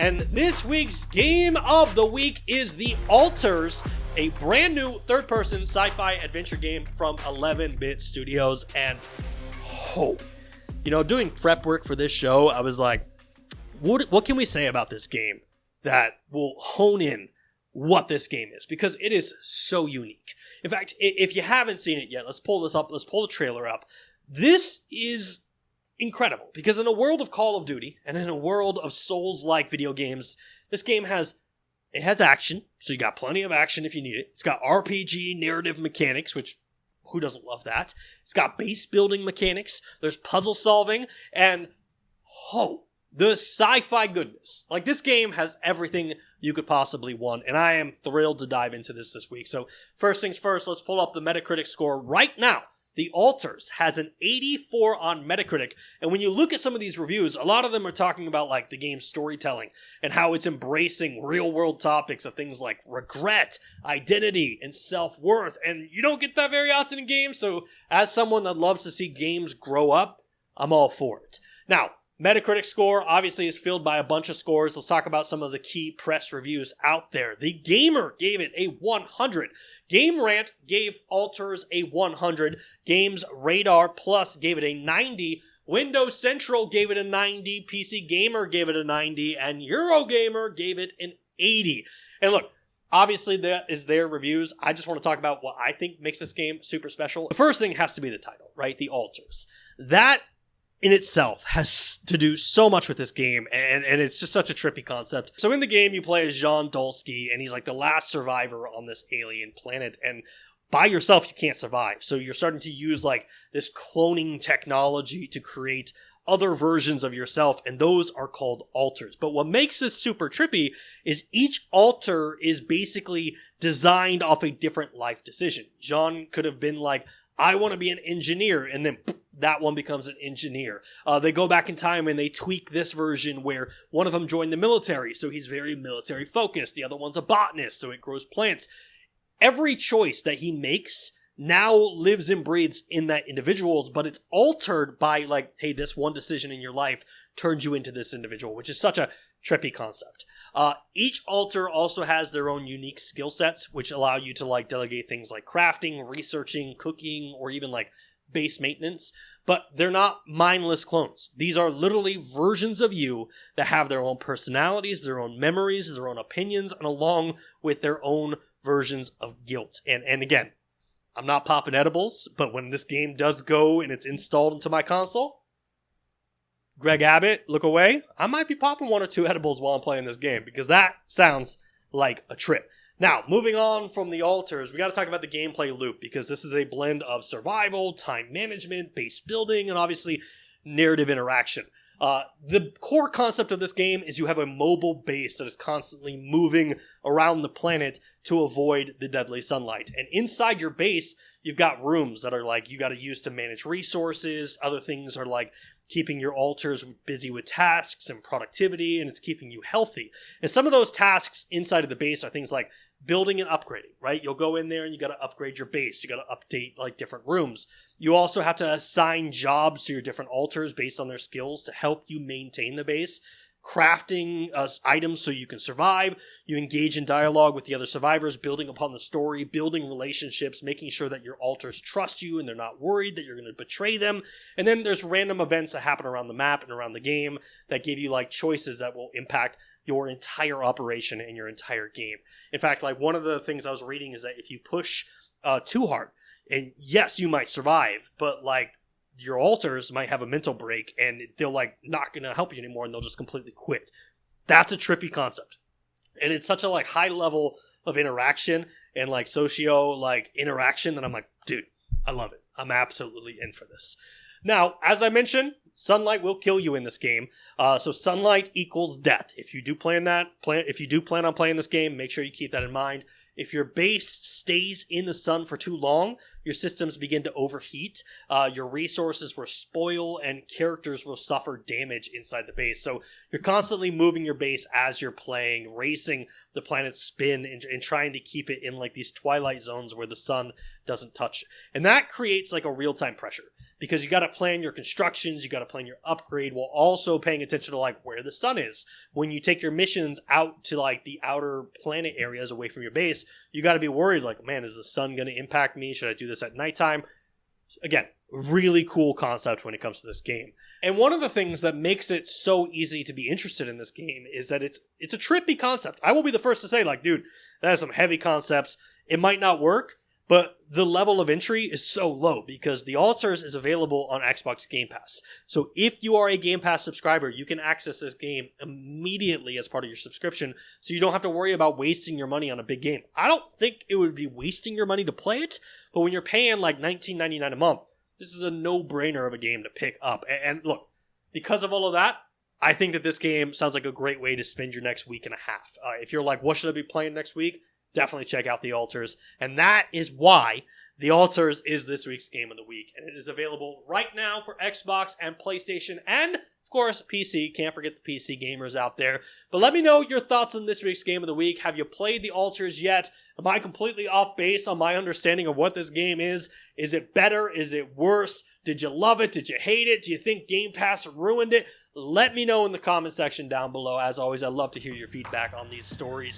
And this week's game of the week is The Alters, a brand new third-person sci-fi adventure game from 11-Bit Studios. And doing prep work for this show, I was like, what can we say about this game that will hone in what this game is? Because it is so unique. In fact, if you haven't seen it yet, let's pull this up. Let's pull the trailer up. This is incredible because in a world of Call of Duty and in a world of Souls-like video games, this game has action, so you got plenty of action if you need it. It's got RPG narrative mechanics, which who doesn't love that? It's got base building mechanics. There's puzzle solving, and the sci-fi goodness. Like, this game has everything you could possibly want, and I am thrilled to dive into this week. So first things first, let's pull up the Metacritic score right now. The Alters has an 84 on Metacritic, and when you look at some of these reviews, a lot of them are talking about like the game's storytelling and how it's embracing real-world topics of things like regret, identity, and self-worth, and you don't get that very often in games, so as someone that loves to see games grow up, I'm all for it. Now, Metacritic score obviously is filled by a bunch of scores. Let's talk about some of the key press reviews out there. The Gamer gave it a 100. Game Rant gave Alters a 100. Games Radar Plus gave it a 90. Windows Central gave it a 90. PC Gamer gave it a 90. And Eurogamer gave it an 80. And look, obviously that is their reviews. I just want to talk about what I think makes this game super special. The first thing has to be the title, right? The Alters. That in itself has to do so much with this game, and it's just such a trippy concept. So in the game, you play as Jean Dolsky, and he's like the last survivor on this alien planet, and by yourself, you can't survive. So you're starting to use like this cloning technology to create other versions of yourself, and those are called alters. But what makes this super trippy is each alter is basically designed off a different life decision. Jean could have been like, I want to be an engineer, and then that one becomes an engineer. They go back in time and they tweak this version where one of them joined the military, so he's very military focused. The other one's a botanist, so it grows plants. Every choice that he makes now lives and breathes in that individual's, but it's altered by like, hey, this one decision in your life turns you into this individual, which is such a trippy concept. Each alter also has their own unique skill sets, which allow you to like delegate things like crafting, researching, cooking, or even like base maintenance, but they're not mindless clones. These are literally versions of you that have their own personalities, their own memories, their own opinions, and along with their own versions of guilt. And again, I'm not popping edibles, but when this game does go and it's installed into my console, Greg Abbott, look away, I might be popping 1 or 2 edibles while I'm playing this game, because that sounds like a trip. Now, moving on from the alters, we got to talk about the gameplay loop, because this is a blend of survival, time management, base building, and obviously narrative interaction. The core concept of this game is you have a mobile base that is constantly moving around the planet to avoid the deadly sunlight. And inside your base, you've got rooms that are like you got to use to manage resources. Other things are like keeping your alters busy with tasks and productivity, and it's keeping you healthy. And some of those tasks inside of the base are things like building and upgrading, right? You'll go in there and you got to upgrade your base. You got to update like different rooms. You also have to assign jobs to your different alters based on their skills to help you maintain the base. Crafting items so you can survive. You engage in dialogue with the other survivors, building upon the story, building relationships, making sure that your alters trust you and they're not worried that you're going to betray them. And then there's random events that happen around the map and around the game that give you like choices that will impact your entire operation and your entire game. In fact, like one of the things I was reading is that if you push too hard, and yes, you might survive, but like your alters might have a mental break and they'll like not going to help you anymore and they'll just completely quit. That's a trippy concept. And it's such a like high level of interaction and like socio like interaction that I'm like, dude, I love it. I'm absolutely in for this. Now, as I mentioned, sunlight will kill you in this game. So sunlight equals death. If you do plan on playing this game, make sure you keep that in mind. if your base stays in the sun for too long, your systems begin to overheat, your resources will spoil, and characters will suffer damage inside the base. So you're constantly moving your base as you're playing, racing the planet's spin, and trying to keep it in like these twilight zones where the sun doesn't touch it. And that creates like a real-time pressure, because you got to plan your constructions, you got to plan your upgrade, while also paying attention to like where the sun is. When you take your missions out to like the outer planet areas away from your base, you got to be worried like, man, is the sun going to impact me? Should I do this at nighttime? Again, really cool concept when it comes to this game. And one of the things that makes it so easy to be interested in this game is that it's a trippy concept. I will be the first to say, like, dude, that has some heavy concepts. It might not work, but the level of entry is so low because The Altars is available on Xbox Game Pass. So if you are a Game Pass subscriber, you can access this game immediately as part of your subscription, so you don't have to worry about wasting your money on a big game. I don't think it would be wasting your money to play it, but when you're paying like $19.99 a month, this is a no-brainer of a game to pick up. And look, because of all of that, I think that this game sounds like a great way to spend your next week and a half. If you're like, what should I be playing next week? Definitely check out The Altars. And that is why The Altars is this week's Game of the Week. And it is available right now for Xbox and PlayStation and, of course, PC. Can't forget the PC gamers out there. But let me know your thoughts on this week's Game of the Week. Have you played The Altars yet? Am I completely off base on my understanding of what this game is? Is it better? Is it worse? Did you love it? Did you hate it? Do you think Game Pass ruined it? Let me know in the comment section down below. As always, I love to hear your feedback on these stories.